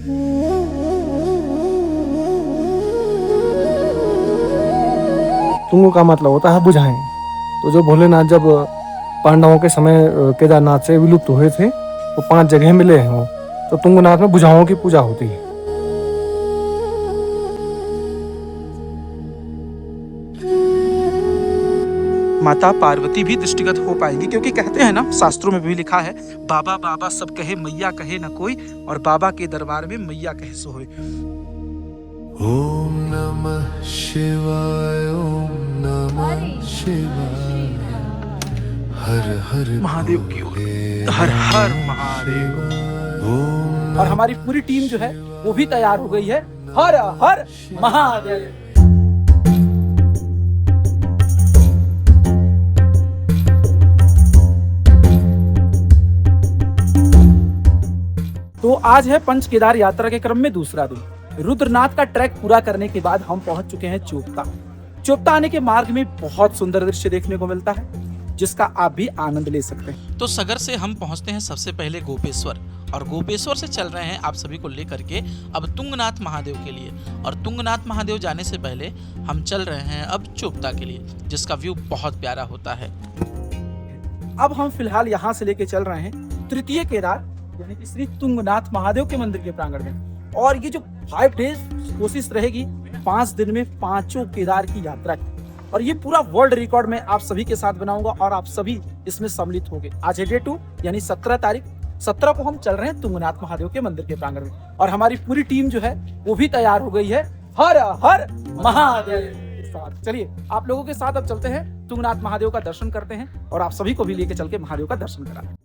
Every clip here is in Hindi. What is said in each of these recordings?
तुंग का मतलब होता है बुझाएं। तो जो भोलेनाथ जब पांडवों के समय केदारनाथ से विलुप्त हुए थे तो 5 जगह मिले हैं वो। तो तुंगनाथ में बुझाओं की पूजा होती है। माता पार्वती भी दृष्टिगत हो पाएंगी, क्योंकि कहते हैं ना, शास्त्रों में भी लिखा है, बाबा बाबा सब कहे मैया कहे न कोई, और बाबा के दरबार में मैया कहे सोए। ओम नमः शिवाय, ओम नमः शिवाय, हर हर महादेव की ओर, हर हर महादेव। और हमारी पूरी टीम जो है वो भी तैयार हो गई है। हर हर महादेव। तो आज है पंच केदार यात्रा के क्रम में दूसरा दिन। रुद्रनाथ का ट्रैक पूरा करने के बाद हम पहुंच चुके हैं चोपता। चोपता आने के मार्ग में बहुत सुंदर दृश्य देखने को मिलता है, जिसका आप भी आनंद ले सकते हैं। तो सगर से हम पहुंचते हैं सबसे पहले गोपेश्वर, और गोपेश्वर से चल रहे हैं आप सभी को लेकर के अब तुंगनाथ महादेव के लिए। और तुंगनाथ महादेव जाने से पहले हम चल रहे हैं अब चोपता के लिए, जिसका व्यू बहुत प्यारा होता है। अब हम फिलहाल यहाँ से लेके चल रहे हैं तृतीय केदार यानी कि श्री तुंगनाथ महादेव के मंदिर के प्रांगण में। और ये जो 5 डेज कोशिश रहेगी 5 दिन में 5 केदार की यात्रा की, और ये पूरा वर्ल्ड रिकॉर्ड में आप सभी के साथ बनाऊंगा और आप सभी इसमें सम्मिलित होंगे। आज है डे 2 यानी 17 तारीख। 17 को हम चल रहे हैं तुंगनाथ महादेव के मंदिर के प्रांगण में, और हमारी पूरी टीम जो है वो भी तैयार हो गई है। हर हर महादेव के साथ चलिए आप लोगों के साथ अब चलते हैं तुंगनाथ महादेव का दर्शन करते हैं, और आप सभी को भी लेके चल के महादेव का दर्शन कराते हैं।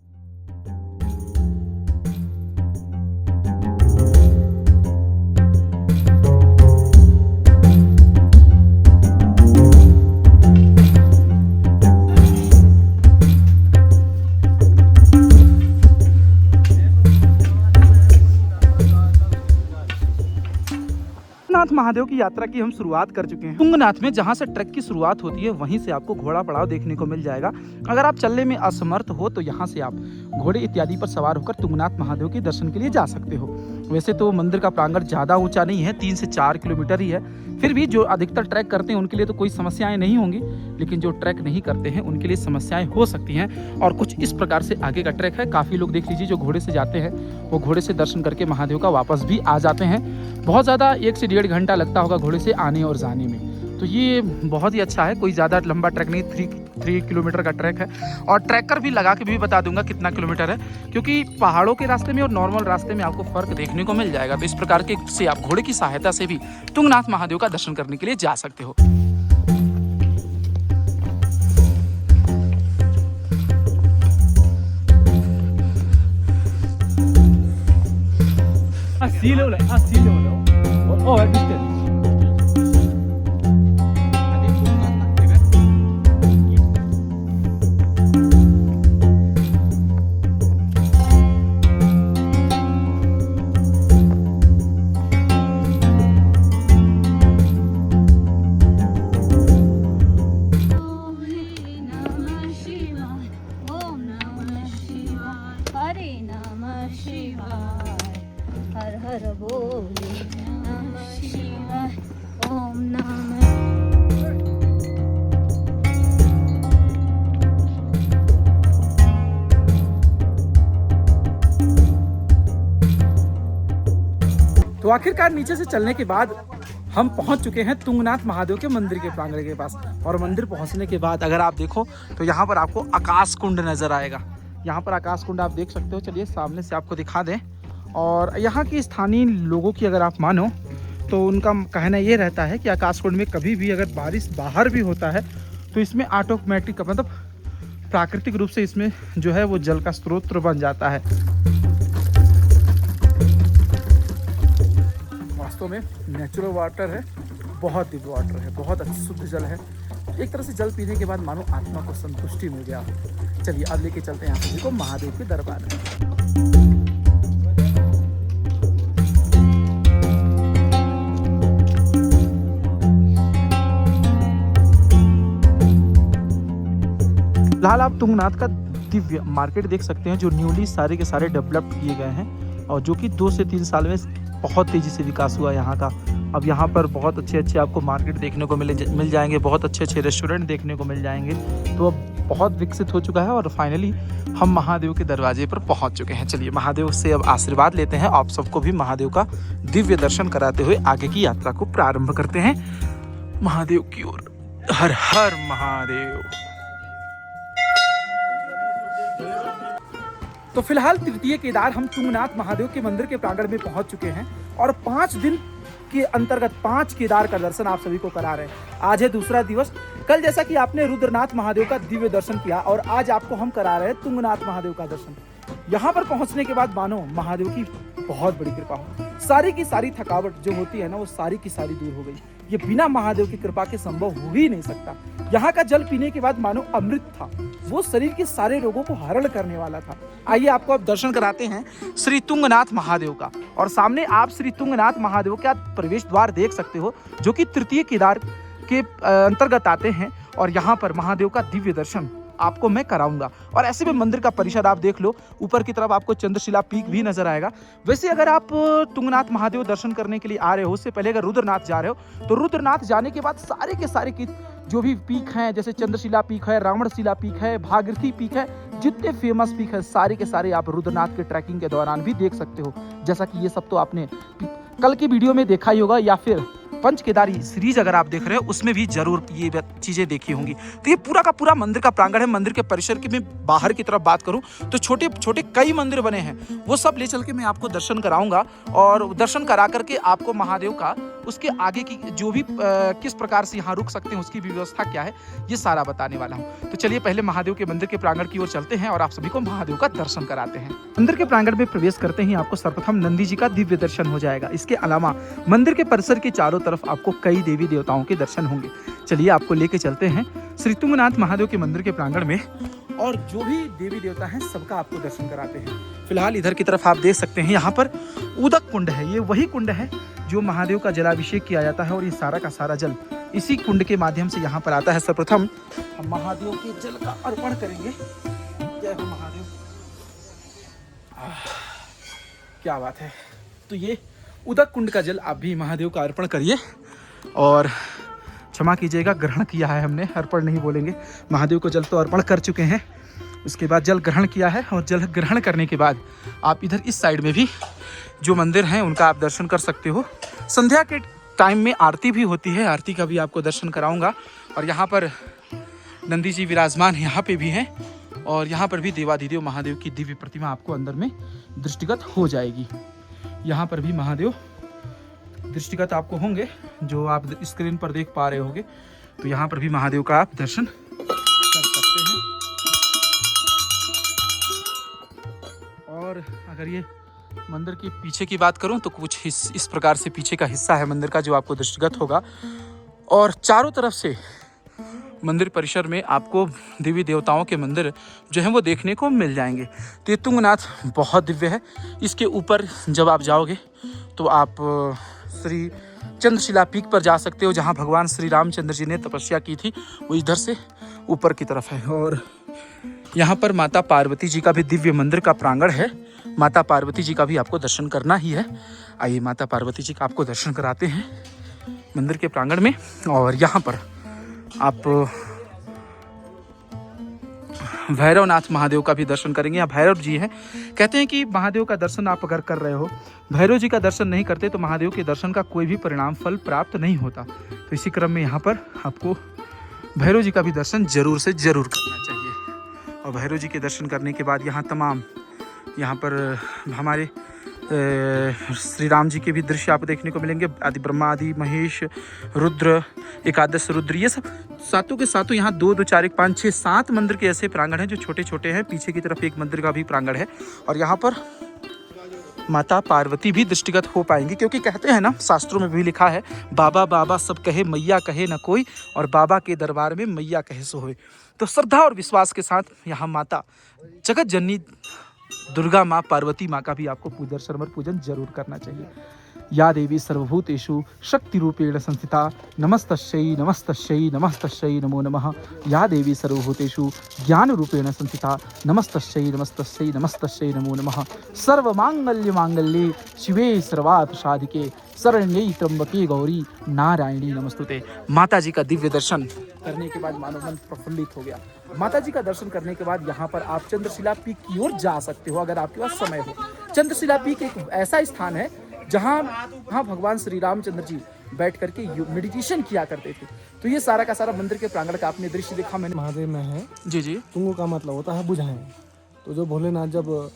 तुंगनाथ महादेव की यात्रा की हम शुरुआत कर चुके हैं। तुंगनाथ में जहां से ट्रैक की शुरुआत होती है वहीं से आपको घोड़ा पड़ाव देखने को मिल जाएगा। अगर आप चलने में असमर्थ हो तो यहां से आप घोड़े इत्यादि पर सवार होकर तुंगनाथ महादेव के दर्शन के लिए जा सकते हो। वैसे तो मंदिर का प्रांगण ज़्यादा ऊंचा नहीं है, 3 से 4 किलोमीटर ही है। फिर भी जो अधिकतर ट्रैक करते हैं उनके लिए तो कोई समस्याएं नहीं होंगी, लेकिन जो ट्रैक नहीं करते हैं उनके लिए समस्याएं हो सकती हैं। और कुछ इस प्रकार से आगे का ट्रैक है। काफ़ी लोग देख लीजिए जो घोड़े से जाते हैं वो घोड़े से दर्शन करके महादेव का वापस भी आ जाते हैं। बहुत ज़्यादा 1 से 1.5 घंटा लगता होगा घोड़े से आने और जाने में, तो ये बहुत ही अच्छा है। कोई ज़्यादा लंबा ट्रैक नहीं, 3 किलोमीटर का ट्रैक है। और ट्रैकर भी लगा के भी बता दूंगा कितना किलोमीटर है, क्योंकि पहाड़ों के रास्ते में और नॉर्मल रास्ते में आपको फ़र्क देखने को मिल जाएगा। तो इस प्रकार के से आप घोड़े की सहायता से भी तुंगनाथ महादेव का दर्शन करने के लिए जा सकते हो। हर हर बोले नमः शिवाय, ओम नमः। तो आखिरकार नीचे से चलने के बाद हम पहुंच चुके हैं तुंगनाथ महादेव के मंदिर के प्रांगण के पास। और मंदिर पहुंचने के बाद अगर आप देखो तो यहाँ पर आपको आकाश कुंड नजर आएगा। यहाँ पर आकाश कुंड आप देख सकते हो। चलिए सामने से आपको दिखा दें। और यहाँ की स्थानीय लोगों की अगर आप मानो तो उनका कहना ये रहता है कि आकाश कुंड में कभी भी अगर बारिश बाहर भी होता है तो इसमें ऑटोमेटिक मतलब प्राकृतिक रूप से इसमें जो है वो जल का स्रोत बन जाता है। वास्तव में नेचुरल वाटर है, बहुत दिव्य वाटर है, बहुत अच्छा शुद्ध जल है। एक तरह से जल पीने के बाद मानो आत्मा को संतुष्टि मिल गया। चलिए अब लेके चलते हैं आप सभी को महादेव के दरबार में। फिलहाल आप तुंगनाथ का दिव्य मार्केट देख सकते हैं, जो न्यूली सारे के सारे डेवलप किए गए हैं और जो कि 2 से 3 साल में बहुत तेज़ी से विकास हुआ यहाँ का। अब यहाँ पर बहुत अच्छे अच्छे आपको मार्केट देखने को मिल जाएंगे, बहुत अच्छे अच्छे रेस्टोरेंट देखने को मिल जाएंगे। तो अब बहुत विकसित हो चुका है और फाइनली हम महादेव के दरवाजे पर पहुँच चुके हैं। चलिए महादेव से अब आशीर्वाद लेते हैं, आप सबको भी महादेव का दिव्य दर्शन कराते हुए आगे की यात्रा को प्रारंभ करते हैं महादेव की ओर। हर हर महादेव। तो फिलहाल तृतीय केदार हम तुंगनाथ महादेव के मंदिर के प्रांगण में पहुंच चुके हैं और 5 दिन के अंतर्गत 5 केदार का दर्शन आप सभी को करा रहे हैं। आज है दूसरा दिवस। कल जैसा कि आपने रुद्रनाथ महादेव का दिव्य दर्शन किया और आज आपको हम करा रहे हैं तुंगनाथ महादेव का दर्शन। यहाँ पर पहुंचने के बाद मानो महादेव की बहुत बड़ी कृपा हो, सारी की सारी थकावट जो होती है ना वो सारी की सारी दूर हो गई। ये बिना महादेव की कृपा के संभव हो ही नहीं सकता। यहाँ का जल पीने के बाद मानो अमृत था, वो शरीर के सारे रोगों को हरण करने वाला था। आइए आपको अब दर्शन कराते हैं श्री तुंगनाथ महादेव का। और सामने आप श्री तुंगनाथ महादेव का प्रवेश द्वार देख सकते हो, जो कि तृतीय केदार के अंतर्गत आते हैं। और यहाँ पर महादेव का दिव्य दर्शन आपको मैं कराऊंगा। और ऐसे में मंदिर का परिसर आप देख लो, ऊपर की तरफ आपको चंद्रशिला पीक भी नजर आएगा। वैसे अगर आप तुंगनाथ महादेव दर्शन करने के लिए आ रहे हो, उससे पहले अगर रुद्रनाथ जा रहे हो तो रुद्रनाथ जाने के बाद सारे के सारे की जो भी पीक हैं, जैसे चंद्रशिला पीक है, रावणशिला पीक है, भागीरथी पीक है, जितने फेमस पीक है सारे के सारे आप रुद्रनाथ के ट्रैकिंग के दौरान भी देख सकते हो। जैसा कि ये सब तो आपने कल की वीडियो में देखा ही होगा, या फिर पंच केदारी सीरीज अगर आप देख रहे हो उसमें भी जरूर ये चीजें देखी होंगी। तो ये पूरा का पूरा मंदिर का प्रांगण है। मंदिर के परिसर की मैं बाहर की तरफ बात करूं तो छोटे छोटे कई मंदिर बने हैं, वो सब ले चल के मैं आपको दर्शन कराऊंगा। और दर्शन करा करके आपको महादेव का उसके आगे की जो भी किस प्रकार से यहाँ रुक सकते हैं, उसकी व्यवस्था क्या है, ये सारा बताने वाला हूँ। तो चलिए पहले महादेव के मंदिर के प्रांगण की ओर चलते हैं और आप सभी को महादेव का दर्शन कराते हैं। मंदिर के प्रांगण में प्रवेश करते ही आपको सर्वप्रथम नंदी जी का दिव्य दर्शन हो जाएगा। इसके अलावा मंदिर के परिसर के चारों तरफ आपको कई देवी देवताओं के दर्शन होंगे। चलिए आपको लेके चलते हैं श्री तुंगनाथ महादेव के मंदिर के प्रांगण में, और जो भी देवी देवता हैं सबका आपको दर्शन कराते हैं। फिलहाल इधर की तरफ आप देख सकते हैं, यहाँ पर उदक कुंड है। ये वही कुंड है जो महादेव का जलाभिषेक किया जाता है और ये सारा का सारा जल इसी कुंड के माध्यम से यहाँ पर आता है। सर्वप्रथम हम महादेव के जल का अर्पण करेंगे। जय हो महादेव। क्या बात है। तो ये उदक कुंड का जल आप भी महादेव का अर्पण करिए। और क्षमा कीजिएगा, ग्रहण किया है हमने, अर्पण नहीं बोलेंगे। महादेव को जल तो अर्पण कर चुके हैं, उसके बाद जल ग्रहण किया है। और जल ग्रहण करने के बाद आप इधर इस साइड में भी जो मंदिर हैं उनका आप दर्शन कर सकते हो। संध्या के टाइम में आरती भी होती है, आरती का भी आपको दर्शन कराऊंगा। और यहाँ पर नंदी जी विराजमान यहाँ पे भी हैं, और यहाँ पर भी देवाधिदेव महादेव की दिव्य प्रतिमा आपको अंदर में दृष्टिगत हो जाएगी। यहाँ पर भी महादेव दृष्टिगत आपको होंगे, जो आप स्क्रीन पर देख पा रहे होंगे। तो यहाँ पर भी महादेव का आप दर्शन कर सकते हैं। और अगर ये मंदिर के पीछे की बात करूं तो कुछ इस प्रकार से पीछे का हिस्सा है मंदिर का जो आपको दृष्टिगत होगा। और चारों तरफ से मंदिर परिसर में आपको देवी देवताओं के मंदिर जो हैं वो देखने को मिल जाएंगे। तो ये तुंगनाथ बहुत दिव्य है। इसके ऊपर जब आप जाओगे तो आप श्री चंद्रशिला पीक पर जा सकते हो, जहाँ भगवान श्री रामचंद्र जी ने तपस्या की थी, वो इधर से ऊपर की तरफ है। और यहाँ पर माता पार्वती जी का भी दिव्य मंदिर का प्रांगण है। माता पार्वती जी का भी आपको दर्शन करना ही है। आइए माता पार्वती जी का आपको दर्शन कराते हैं मंदिर के प्रांगण में। और यहाँ पर आप भैरवनाथ महादेव का भी दर्शन करेंगे। यहाँ भैरव जी हैं। कहते हैं कि महादेव का दर्शन आप अगर कर रहे हो, भैरव जी का दर्शन नहीं करते तो महादेव के दर्शन का कोई भी परिणाम फल प्राप्त नहीं होता। तो इसी क्रम में यहाँ पर आपको भैरव जी का भी दर्शन जरूर से जरूर करना चाहिए। और भैरव जी के दर्शन करने के बाद यहाँ पर हमारे श्री राम जी के भी दृश्य आप देखने को मिलेंगे। आदि ब्रह्मा, आदि महेश, रुद्र, एकादश रुद्र, ये सब सातों के सातों यहाँ 2, 2, 4, 1, 5, 6, 7 मंदिर के ऐसे प्रांगण हैं जो छोटे छोटे हैं। पीछे की तरफ एक मंदिर का भी प्रांगण है। और यहाँ पर माता पार्वती भी दृष्टिगत हो पाएंगी, क्योंकि कहते हैं ना, शास्त्रों में भी लिखा है, बाबा बाबा सब कहे मैया कहे न कोई, और बाबा के दरबार में मैया कहे सो होए। तो श्रद्धा और विश्वास के साथ यहाँ माता जगत जननी दुर्गा माँ, पार्वती माँ का भी आपको दर्शन और पूजन जरूर करना चाहिए। या देवी सर्वभूतेषु शक्ति रूपेण संस्थिता नमस्तस्यै नमस्तस्यै नमस्तस्यै नमो नमः। या देवी सर्वभूतेषु ज्ञान रूपेण संस्थिता नमस्तस्यै नमस्तस्यै नमस्तस्यै नमो नमः। सर्वमांगल्य मांगल्ये शिवे सर्वार्थ साधिके शरण्यै त्र्यंबके गौरी नारायणी नमस्तुते। माता जी का दिव्य दर्शन करने के बाद मानव मन प्रफुल्लित हो गया। माता जी का दर्शन करने के बाद यहाँ पर आप चंद्रशिला पीक की ओर जा सकते हो अगर आपके पास समय हो। चंद्रशिला पीक एक ऐसा स्थान है जहाँ भगवान श्री रामचंद्र जी बैठ करके मेडिटेशन किया करते थे। तो ये सारा का सारा मंदिर के प्रांगण का आपने दृश्य देखा मैंने। महादेव में है जी जी तुंग का मतलब होता है बुझाएं। तो जो भोलेनाथ जब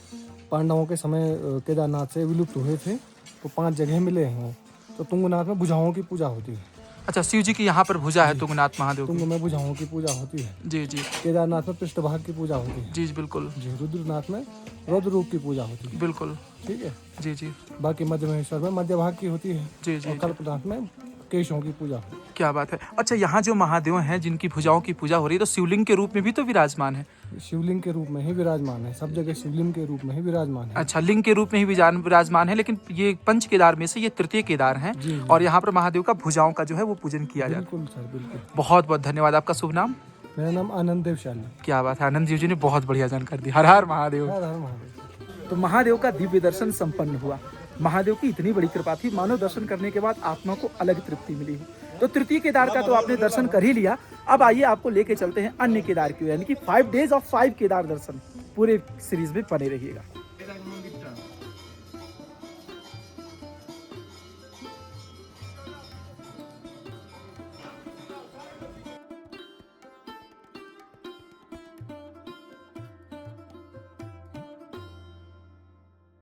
पांडवों के समय केदारनाथ से विलुप्त हुए थे तो 5 जगह मिले हैं वो। तो तुंगनाथ में बुझाओं की पूजा होती है। अच्छा, शिव जी की यहाँ पर भुजा है तुंगनाथ महादेव तुंग की। में बुझाओं की पूजा होती है। जी जी केदारनाथ में पृष्ठभाग की पूजा होती है। जी बिल्कुल जी रुद्रनाथ में रुद्र रूप की पूजा होती है। बिल्कुल। ठीक है। जी जी बाकी मध्य महेश्वर में मध्य भाग की होती है। जी जी और कल्पनाथ में केशों की पूजा होती है। क्या बात है। अच्छा, यहाँ जो महादेव हैं जिनकी भुजाओं की पूजा हो रही है तो शिवलिंग के रूप में भी तो विराजमान है। शिवलिंग के रूप में ही विराजमान है। सब जगह शिवलिंग के रूप में ही विराजमान है। अच्छा, लिंग के रूप में ही विराजमान है, लेकिन ये पंच केदार में से ये तृतीय केदार हैं। जी। और यहाँ पर महादेव का भुजाओं का जो है वो पूजन किया जाता है। बिल्कुल सर बिल्कुल। बहुत बहुत धन्यवाद। आपका शुभ नाम? मेरा नाम आनंद देवशाली। क्या बात है, आनंद जी ने बहुत बढ़िया जानकारी दी। हर हर महादेव। हर हर महादेव। तो महादेव का दिव्य दर्शन संपन्न हुआ। महादेव की इतनी बड़ी कृपा थी, मानव दर्शन करने के बाद आत्मा को अलग तृप्ति मिली है। तो तृतीय केदार का तो आपने दर्शन कर ही लिया। अब आइए आपको लेके चलते हैं अन्य केदार की, यानी कि 5 days of 5 केदार दर्शन। पूरे सीरीज में बने रहिएगा।